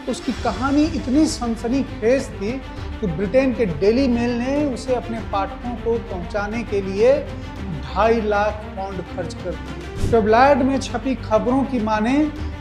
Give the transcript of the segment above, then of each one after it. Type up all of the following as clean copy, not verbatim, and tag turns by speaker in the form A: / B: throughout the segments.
A: उसकी कहानी इतनी सनसनीखेज थी कि ब्रिटेन के डेली मेल ने उसे अपने पाठकों को पहुंचाने के लिए 2.5 लाख पाउंड खर्च कर दिए। टैबलॉइड में छपी खबरों की माने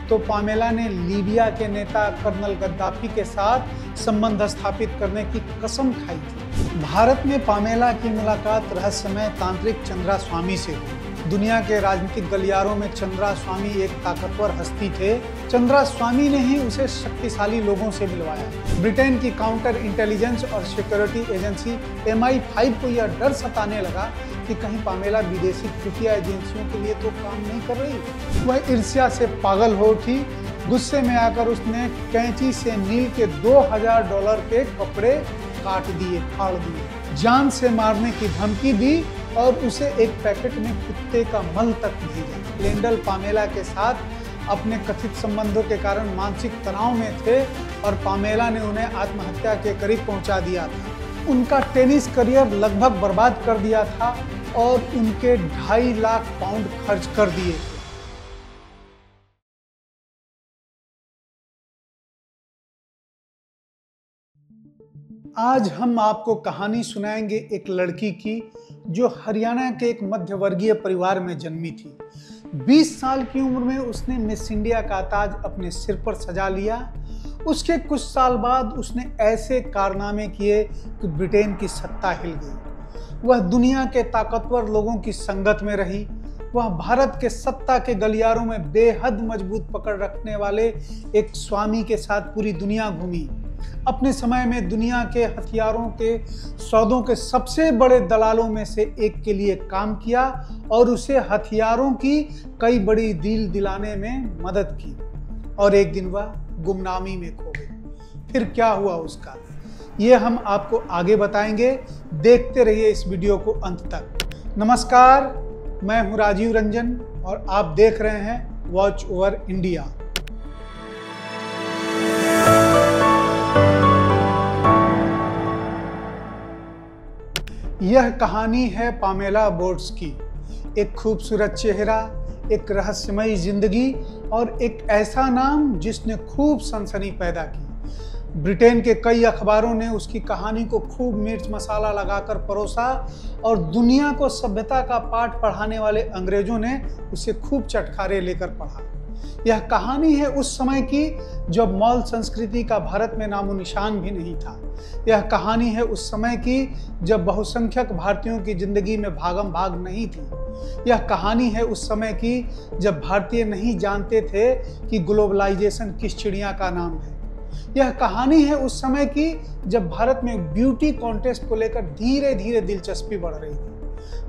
A: तो पामेला ने लीबिया के नेता कर्नल गद्दाफी के साथ संबंध स्थापित करने की कसम खाई थी। भारत में पामेला की मुलाकात रहस्यमय तांत्रिक चंद्रा स्वामी से हुई। दुनिया के राजनीतिक गलियारों में चंद्रा स्वामी एक ताकतवर हस्ती थे। चंद्रा स्वामी ने ही उसे शक्तिशाली लोगों से मिलवाया। ब्रिटेन की काउंटर इंटेलिजेंस और सिक्योरिटी एजेंसी MI5 को यह डर सताने लगा कि कहीं पामेला विदेशी खुफिया एजेंसियों के लिए तो काम नहीं कर रही। वह ईर्ष्या से पागल हो उठी। गुस्से में आकर उसने कैंची से नील के $2000 के कपड़े काट दिए, फाड़ दिए, जान से मारने की धमकी दी और उसे एक पैकेट में कुत्ते का मल तक भेजा। लेंडल पामेला के साथ अपने कथित संबंधों के कारण मानसिक तनाव में थे और पामेला ने उन्हें आत्महत्या के करीब पहुंचा दिया था। उनका टेनिस करियर लगभग बर्बाद कर दिया था और उनके 2.5 लाख पाउंड खर्च कर दिए थे। आज हम आपको कहानी सुनाएंगे एक लड़की की जो हरियाणा के एक मध्यवर्गीय परिवार में जन्मी थी। 20 साल की उम्र में उसने मिस इंडिया का ताज अपने सिर पर सजा लिया। उसके कुछ साल बाद उसने ऐसे कारनामे किए कि ब्रिटेन की सत्ता हिल गई। वह दुनिया के ताकतवर लोगों की संगत में रही। वह भारत के सत्ता के गलियारों में बेहद मजबूत पकड़ रखने वाले एक स्वामी के साथ पूरी दुनिया घूमी। अपने समय में दुनिया के हथियारों के सौदों के सबसे बड़े दलालों में से एक के लिए काम किया और उसे हथियारों की कई बड़ी डील दिलाने में मदद की। और एक दिन वह गुमनामी में खो गई। फिर क्या हुआ उसका, ये हम आपको आगे बताएंगे। देखते रहिए इस वीडियो को अंत तक। नमस्कार, मैं हूं राजीव रंजन और आप देख रहे हैं वॉच ओवर इंडिया। यह कहानी है पामेला बोर्ड्स की। एक खूबसूरत चेहरा, एक रहस्यमयी जिंदगी और एक ऐसा नाम जिसने खूब सनसनी पैदा की। ब्रिटेन के कई अखबारों ने उसकी कहानी को खूब मिर्च मसाला लगाकर परोसा और दुनिया को सभ्यता का पाठ पढ़ाने वाले अंग्रेजों ने उसे खूब चटखारे लेकर पढ़ा। यह कहानी है उस समय की जब मॉल संस्कृति का भारत में नामो निशान भी नहीं था। यह कहानी है उस समय की जब बहुसंख्यक भारतीयों की जिंदगी में भागम भाग नहीं थी। यह कहानी है उस समय की जब भारतीय नहीं जानते थे कि ग्लोबलाइजेशन किस चिड़िया का नाम है। यह कहानी है उस समय की जब भारत में ब्यूटी कॉन्टेस्ट को लेकर धीरे धीरे दिलचस्पी बढ़ रही थी।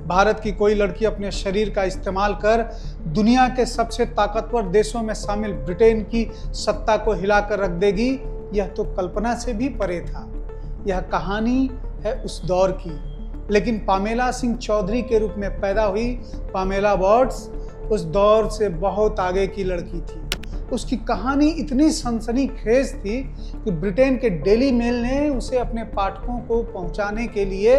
A: भारत की कोई लड़की अपने शरीर का इस्तेमाल कर दुनिया के सबसे ताकतवर देशों में शामिल ब्रिटेन की सत्ता को हिलाकर रख देगी, यह तो कल्पना से भी परे था। यह कहानी है उस दौर की, लेकिन पामेला सिंह चौधरी के रूप में पैदा हुई पामेला बोर्ड्स उस दौर से बहुत आगे की लड़की थी। उसकी कहानी इतनी सनसनीखेज थी कि ब्रिटेन के डेली मेल ने उसे अपने पाठकों को पहुंचाने के लिए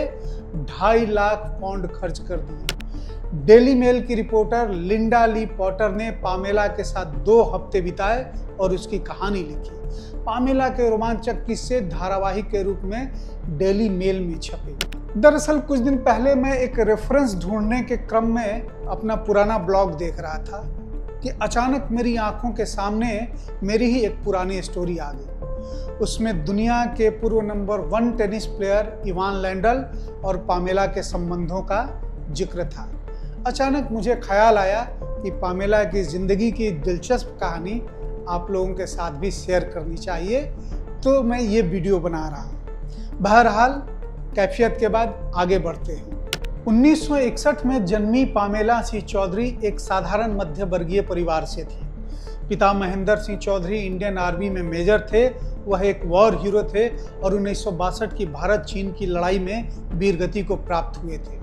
A: 2.5 लाख पाउंड खर्च कर दिए। डेली मेल की रिपोर्टर लिंडा ली पॉटर ने पामेला के साथ 2 हफ्ते बिताए और उसकी कहानी लिखी। पामेला के रोमांचक किस्से धारावाहिक के रूप में डेली मेल में छपे। दरअसल कुछ दिन पहले मैं एक रेफरेंस ढूंढने के क्रम में अपना पुराना ब्लॉग देख रहा था कि अचानक मेरी आंखों के सामने मेरी ही एक पुरानी स्टोरी आ गई। उसमें दुनिया के पूर्व number 1 tennis player Ivan Lendl और पामेला के संबंधों का जिक्र था। अचानक मुझे ख्याल आया कि पामेला की जिंदगी की दिलचस्प कहानी आप लोगों के साथ भी शेयर करनी चाहिए, तो मैं ये वीडियो बना रहा हूँ। बहरहाल कैफियत के बाद आगे बढ़ते हैं। 1961 में जन्मी पामेला सिंह चौधरी एक साधारण मध्य वर्गीय परिवार से थी। पिता महेंद्र सिंह चौधरी इंडियन आर्मी में मेजर थे। वह एक वॉर हीरो थे और 1962 की भारत चीन की लड़ाई में वीरगति को प्राप्त हुए थे।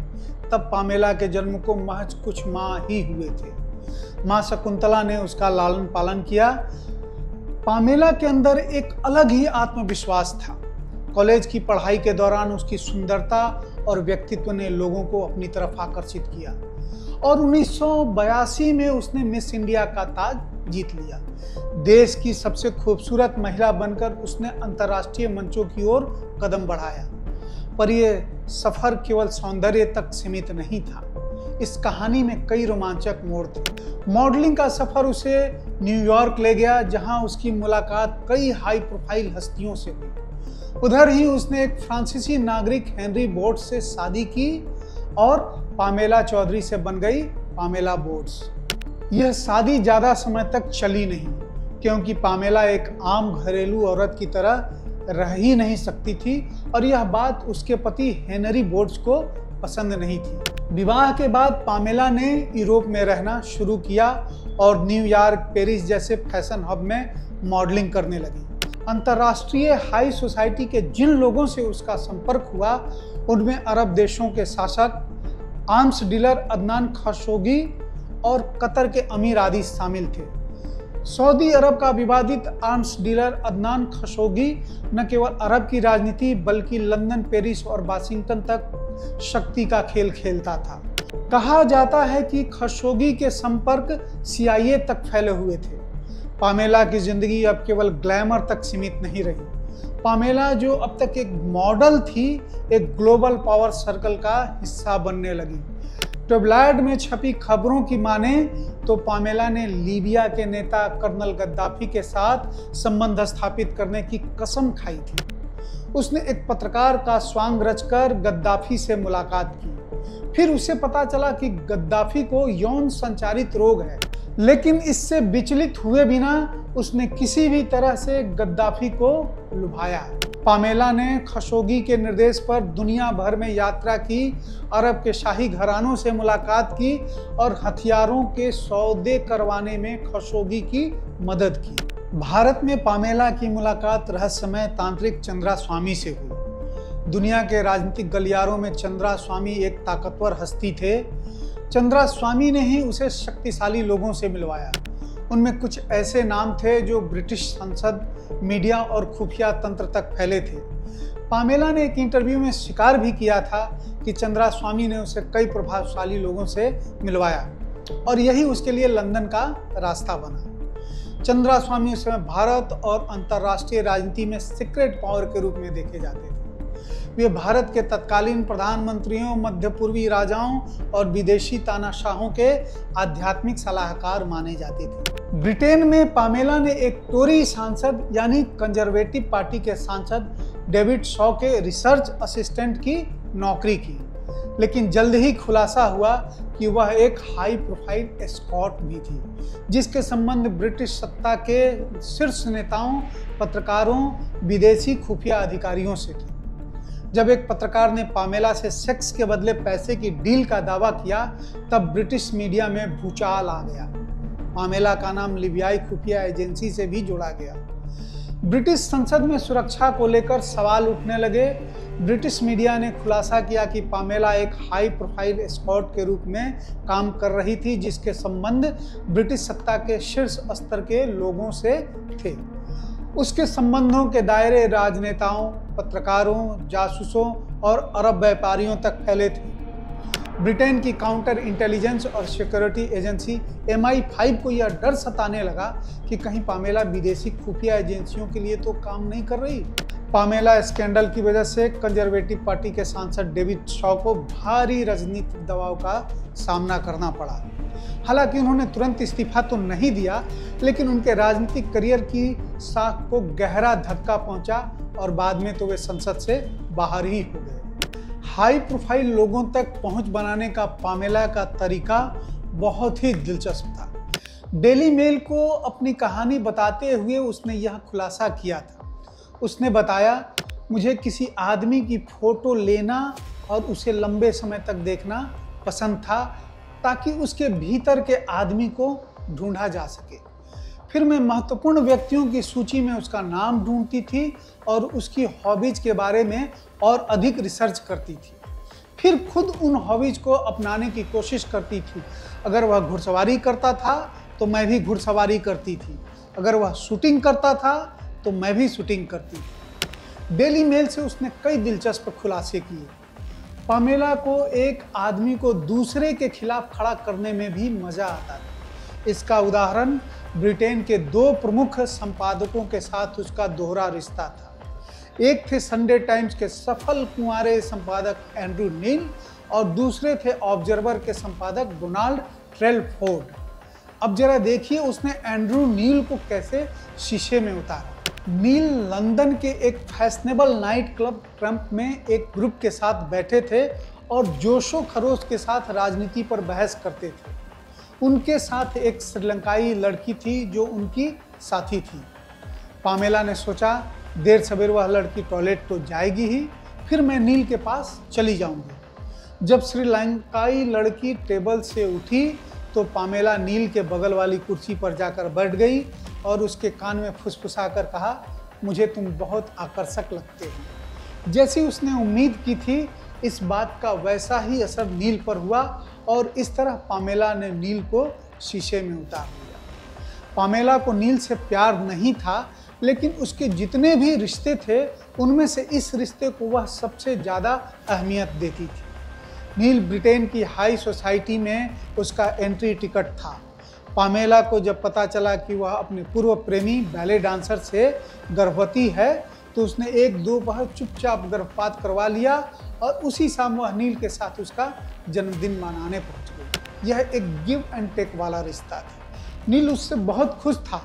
A: तब पामेला के जन्म को महज कुछ माह ही हुए थे। माँ शकुंतला ने उसका लालन पालन किया। पामेला के अंदर एक अलग ही आत्मविश्वास था। कॉलेज की पढ़ाई के दौरान उसकी सुंदरता और व्यक्तित्व ने लोगों को अपनी तरफ आकर्षित किया और 1982 में उसने मिस इंडिया का ताज जीत लिया। देश की सबसे खूबसूरत महिला बनकर उसने अंतर्राष्ट्रीय मंचों की ओर कदम बढ़ाया। पर यह सफर केवल सौंदर्य तक सीमित नहीं था। इस कहानी में कई रोमांचक मोड़ थे। मॉडलिंग का सफर उसे न्यूयॉर्क ले गया, जहां उसकी मुलाकात कई हाई प्रोफाइल हस्तियों से हुई। उधर ही उसने एक फ्रांसीसी नागरिक हेनरी बोर्ड से शादी की और पामेला चौधरी से बन गई पामेला बोर्ड्स। यह शादी ज्यादा समय तक चली नहीं, क्योंकि पामेला एक आम घरेलू औरत की तरह रह ही नहीं सकती थी और यह बात उसके पति हेनरी बोर्ड्स को पसंद नहीं थी। विवाह के बाद पामेला ने यूरोप में रहना शुरू किया और न्यूयॉर्क, पेरिस जैसे फैशन हब में मॉडलिंग करने लगी। अंतर्राष्ट्रीय हाई सोसाइटी के जिन लोगों से उसका संपर्क हुआ, उनमें अरब देशों के शासक, आर्म्स डीलर अदनान खशोगी और कतर के अमीर आदि शामिल थे। सऊदी अरब का विवादित आर्म्स डीलर अदनान खशोगी न केवल अरब की राजनीति बल्कि लंदन, पेरिस और वाशिंगटन तक शक्ति का खेल खेलता था। कहा जाता है कि खशोगी के संपर्क CIA तक फैले हुए थे। पामेला की जिंदगी अब केवल ग्लैमर तक सीमित नहीं रही। पामेला, जो अब तक एक मॉडल थी, एक ग्लोबल पावर सर्कल का हिस्सा बनने लगी। टैबलॉइड में छपी खबरों की माने तो पामेला ने लीबिया के नेता कर्नल गद्दाफी के साथ संबंध स्थापित करने की कसम खाई थी। उसने एक पत्रकार का स्वांग रचकर गद्दाफी से मुलाकात की। फिर उसे पता चला कि गद्दाफी को यौन संचारित रोग है, लेकिन इससे विचलित हुए बिना उसने किसी भी तरह से गद्दाफी को लुभाया। पामेला ने खशोगी के निर्देश पर दुनिया भर में यात्रा की, अरब के शाही घरानों से मुलाकात की और हथियारों के सौदे करवाने में खशोगी की मदद की। भारत में पामेला की मुलाकात रहस्यमय तांत्रिक चंद्रा स्वामी से हुई। दुनिया के राजनीतिक गलियारों में चंद्रा स्वामी एक ताकतवर हस्ती थे। चंद्रा स्वामी ने ही उसे शक्तिशाली लोगों से मिलवाया। उनमें कुछ ऐसे नाम थे जो ब्रिटिश संसद, मीडिया और खुफिया तंत्र तक फैले थे। पामेला ने एक इंटरव्यू में स्वीकार भी किया था कि चंद्रा स्वामी ने उसे कई प्रभावशाली लोगों से मिलवाया और यही उसके लिए लंदन का रास्ता बना। चंद्रा स्वामी उस समय भारत और अंतर्राष्ट्रीय राजनीति में सीक्रेट पावर के रूप में देखे जाते थे। वे भारत के तत्कालीन प्रधानमंत्रियों, मध्य पूर्वी राजाओं और विदेशी तानाशाहों के आध्यात्मिक सलाहकार माने जाते थे। ब्रिटेन में पामेला ने एक टोरी सांसद यानी कंजर्वेटिव पार्टी के सांसद डेविड शॉ के रिसर्च असिस्टेंट की नौकरी की, लेकिन जल्द ही खुलासा हुआ कि वह एक हाई प्रोफाइल एस्कॉर्ट भी थी, जिसके संबंध ब्रिटिश सत्ता के शीर्ष नेताओं, पत्रकारों, विदेशी खुफिया अधिकारियों से थे। जब एक पत्रकार ने पामेला से सेक्स के बदले पैसे की डील का दावा किया, तब ब्रिटिश मीडिया में भूचाल आ गया। पामेला का नाम लीबियाई खुफिया एजेंसी से भी जोड़ा गया। ब्रिटिश संसद में सुरक्षा को लेकर सवाल उठने लगे। ब्रिटिश मीडिया ने खुलासा किया कि पामेला एक हाई प्रोफाइल एस्कॉर्ट के रूप में काम कर रही थी, जिसके संबंध ब्रिटिश सत्ता के शीर्ष स्तर के लोगों से थे। उसके संबंधों के दायरे राजनेताओं, पत्रकारों, जासूसों और अरब व्यापारियों तक फैले थे। ब्रिटेन की काउंटर इंटेलिजेंस और सिक्योरिटी एजेंसी MI5 को यह डर सताने लगा कि कहीं पामेला विदेशी खुफिया एजेंसियों के लिए तो काम नहीं कर रही। पामेला स्कैंडल की वजह से कंजर्वेटिव पार्टी के सांसद डेविड शॉ को भारी राजनीतिक दबाव का सामना करना पड़ा। हालांकि उन्होंने तुरंत इस्तीफा तो नहीं दिया, लेकिन उनके राजनीतिक करियर की साख को गहरा धक्का पहुंचा और बाद में तो वे संसद से बाहर ही हो गए। हाई प्रोफाइल लोगों तक पहुंच बनाने का पामेला का तरीका बहुत ही दिलचस्प था। डेली मेल को अपनी कहानी बताते हुए उसने यह खुलासा किया था। उसने बताया, मुझे किसी आदमी की फोटो लेना और उसे लंबे समय तक देखना पसंद था, ताकि उसके भीतर के आदमी को ढूंढा जा सके। फिर मैं महत्वपूर्ण व्यक्तियों की सूची में उसका नाम ढूंढती थी और उसकी हॉबीज के बारे में और अधिक रिसर्च करती थी। फिर खुद उन हॉबीज को अपनाने की कोशिश करती थी। अगर वह घुड़सवारी करता था तो मैं भी घुड़सवारी करती थी। अगर वह शूटिंग करता था तो मैं भी शूटिंग करती थी। डेली मेल से उसने कई दिलचस्प खुलासे किए। पामेला को एक आदमी को दूसरे के खिलाफ खड़ा करने में भी मजा आता था। इसका उदाहरण ब्रिटेन के दो प्रमुख संपादकों के साथ उसका दोहरा रिश्ता था। एक थे संडे टाइम्स के सफल कुंवारे संपादक एंड्रू नील और दूसरे थे ऑब्जर्वर के संपादक डोनाल्ड ट्रेलफोर्ड। अब जरा देखिए उसने एंड्रू नील को कैसे शीशे में उतारा। नील लंदन के एक फैशनेबल नाइट क्लब ट्रम्प में एक ग्रुप के साथ बैठे थे और जोशो खरोश के साथ राजनीति पर बहस करते थे। उनके साथ एक श्रीलंकाई लड़की थी जो उनकी साथी थी। पामेला ने सोचा देर सवेर वह लड़की टॉयलेट तो जाएगी ही, फिर मैं नील के पास चली जाऊंगी। जब श्रीलंकाई लड़की टेबल से उठी तो पामेला नील के बगल वाली कुर्सी पर जाकर बैठ गई और उसके कान में फुसफुसाकर कहा, मुझे तुम बहुत आकर्षक लगते हो। जैसी उसने उम्मीद की थी इस बात का वैसा ही असर नील पर हुआ और इस तरह पामेला ने नील को शीशे में उतार दिया। पामेला को नील से प्यार नहीं था, लेकिन उसके जितने भी रिश्ते थे उनमें से इस रिश्ते को वह सबसे ज़्यादा अहमियत देती थी। नील ब्रिटेन की हाई सोसाइटी में उसका एंट्री टिकट था। पामेला को जब पता चला कि वह अपने पूर्व प्रेमी बैले डांसर से गर्भवती है तो उसने एक दोपहर चुपचाप गर्भपात करवा लिया और उसी शाम वह नील के साथ उसका जन्मदिन मनाने पहुंच गई। यह एक गिव एंड टेक वाला रिश्ता था। नील उससे बहुत खुश था,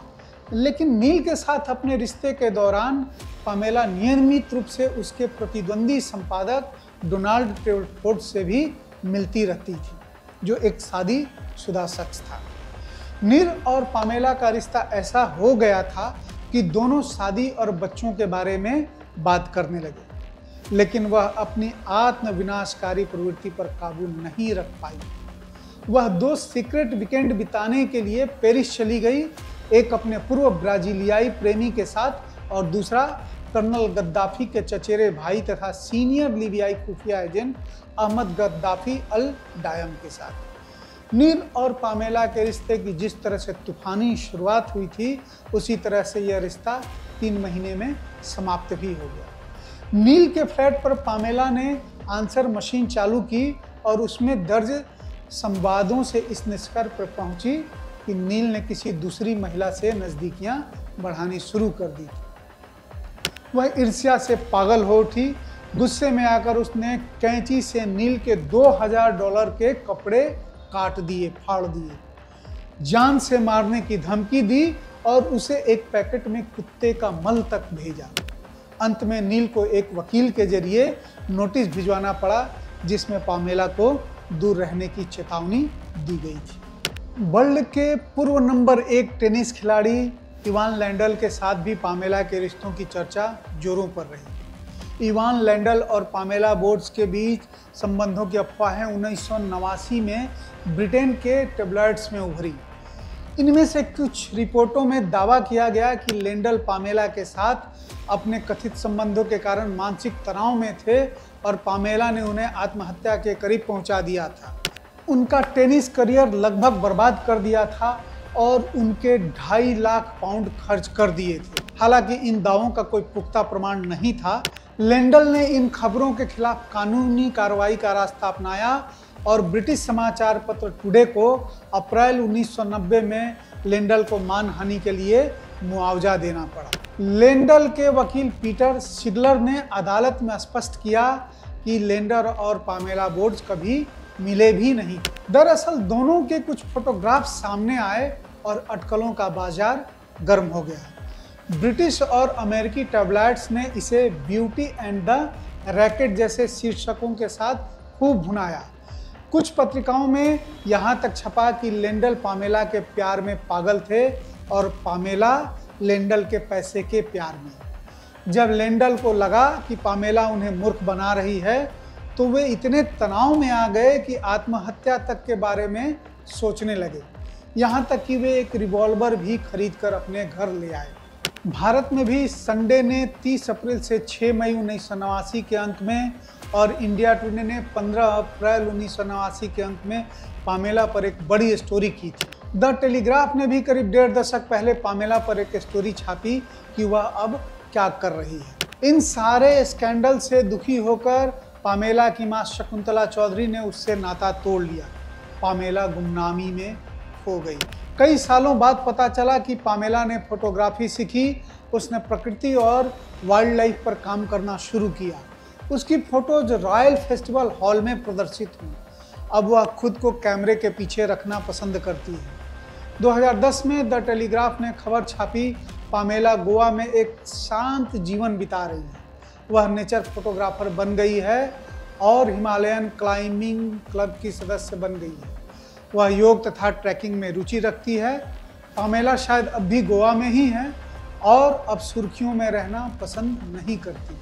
A: लेकिन नील के साथ अपने रिश्ते के दौरान पामेला नियमित रूप से उसके प्रतिद्वंदी संपादक डोनाल्ड ट्रेलफोर्ड से भी मिलती रहती थी, जो एक शादीशुदा शख्स था। नील और पामेला का रिश्ता ऐसा हो गया था कि दोनों शादी और बच्चों के बारे में बात करने लगे, लेकिन वह अपनी आत्म विनाशकारी प्रवृत्ति पर काबू नहीं रख पाई। वह दो सीक्रेट वीकेंड बिताने के लिए पेरिस चली गई, एक अपने पूर्व ब्राजीलियाई प्रेमी के साथ और दूसरा कर्नल गद्दाफी के चचेरे भाई तथा सीनियर लीबियाई खुफिया एजेंट अहमद गद्दाफी अल डायम के साथ। नील और पामेला के रिश्ते की जिस तरह से तूफानी शुरुआत हुई थी उसी तरह से यह रिश्ता 3 महीने में समाप्त भी हो गया। नील के फ्लैट पर पामेला ने आंसर मशीन चालू की और उसमें दर्ज संवादों से इस निष्कर्ष पर पहुंची कि नील ने किसी दूसरी महिला से नज़दीकियां बढ़ानी शुरू कर दी। वह ईर्ष्या से पागल हो उठी। गुस्से में आकर उसने कैंची से नील के $2000 के कपड़े काट दिए, फाड़ दिए, जान से मारने की धमकी दी और उसे एक पैकेट में कुत्ते का मल तक भेजा। अंत में नील को एक वकील के जरिए नोटिस भिजवाना पड़ा जिसमें पामेला को दूर रहने की चेतावनी दी गई थी। वर्ल्ड के पूर्व नंबर 1 टेनिस खिलाड़ी इवान लैंडल के साथ भी पामेला के रिश्तों की चर्चा जोरों पर रही। इवान लैंडल और पामेला बोर्ड्स के बीच संबंधों की अफवाहें 1989 में ब्रिटेन के टेबलॉइड्स में उभरी। इनमें से कुछ रिपोर्टों में दावा किया गया कि लैंडल पामेला के साथ अपने कथित संबंधों के कारण मानसिक तनाव में थे और पामेला ने उन्हें आत्महत्या के करीब पहुंचा दिया था। उनका टेनिस करियर लगभग बर्बाद कर दिया था और उनके 2.5 लाख पाउंड खर्च कर दिए थे। हालांकि इन दावों का कोई पुख्ता प्रमाण नहीं था। लैंडल ने इन खबरों के खिलाफ कानूनी कार्रवाई का रास्ता अपनाया और ब्रिटिश समाचार पत्र टुडे को अप्रैल 1990 में लैंडल को मानहानि के लिए मुआवजा देना पड़ा। लैंडल के वकील पीटर शिगलर ने अदालत में स्पष्ट किया कि लैंडल और पामेला बोर्ड्स कभी मिले भी नहीं। दरअसल दोनों के कुछ फोटोग्राफ सामने आए और अटकलों का बाजार गर्म हो गया। ब्रिटिश और अमेरिकी टैबलॉइड्स ने इसे ब्यूटी एंड द रैकेट जैसे शीर्षकों के साथ खूब भुनाया। कुछ पत्रिकाओं में यहाँ तक छपा कि लैंडल पामेला के प्यार में पागल थे और पामेला लैंडल के पैसे के प्यार में। जब लैंडल को लगा कि पामेला उन्हें मूर्ख बना रही है तो वे इतने तनाव में आ गए कि आत्महत्या तक के बारे में सोचने लगे। यहाँ तक कि वे एक रिवॉल्वर भी खरीदकर अपने घर ले आए। भारत में भी संडे ने 30 अप्रैल से 6 मई 1989 के अंक में और इंडिया टुडे ने 15 अप्रैल 1989 के अंक में पामेला पर एक बड़ी स्टोरी की थी। द टेलीग्राफ ने भी करीब 1.5 दशक पहले पामेला पर एक स्टोरी छापी कि वह अब क्या कर रही है। इन सारे स्कैंडल से दुखी होकर पामेला की मां शकुंतला चौधरी ने उससे नाता तोड़ लिया। पामेला गुमनामी में खो गई। कई सालों बाद पता चला कि पामेला ने फोटोग्राफी सीखी, उसने प्रकृति और वाइल्ड लाइफ पर काम करना शुरू किया। उसकी फोटोज रॉयल फेस्टिवल हॉल में प्रदर्शित हुई। अब वह खुद को कैमरे के पीछे रखना पसंद करती है। 2010 में द टेलीग्राफ ने खबर छापी, पामेला गोवा में एक शांत जीवन बिता रही है। वह नेचर फोटोग्राफर बन गई है और हिमालयन क्लाइंबिंग क्लब की सदस्य बन गई है। वह योग तथा ट्रैकिंग में रुचि रखती है। पामेला शायद अब भी गोवा में ही है और अब सुर्खियों में रहना पसंद नहीं करती।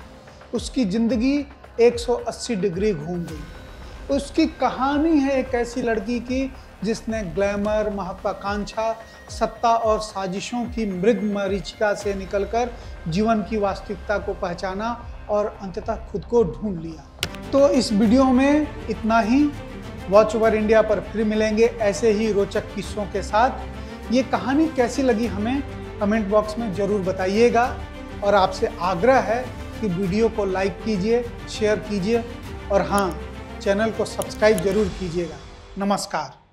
A: उसकी ज़िंदगी 180 डिग्री घूम गई। उसकी कहानी है एक ऐसी लड़की की जिसने ग्लैमर, महत्वाकांक्षा, सत्ता और साजिशों की मृग मरीचिका से निकलकर जीवन की वास्तविकता को पहचाना और अंततः खुद को ढूंढ लिया। तो इस वीडियो में इतना ही। वॉच ओवर इंडिया पर फिर मिलेंगे ऐसे ही रोचक किस्सों के साथ। ये कहानी कैसी लगी हमें कमेंट बॉक्स में ज़रूर बताइएगा और आपसे आग्रह है कि वीडियो को लाइक कीजिए, शेयर कीजिए और हाँ, चैनल को सब्सक्राइब जरूर कीजिएगा। नमस्कार।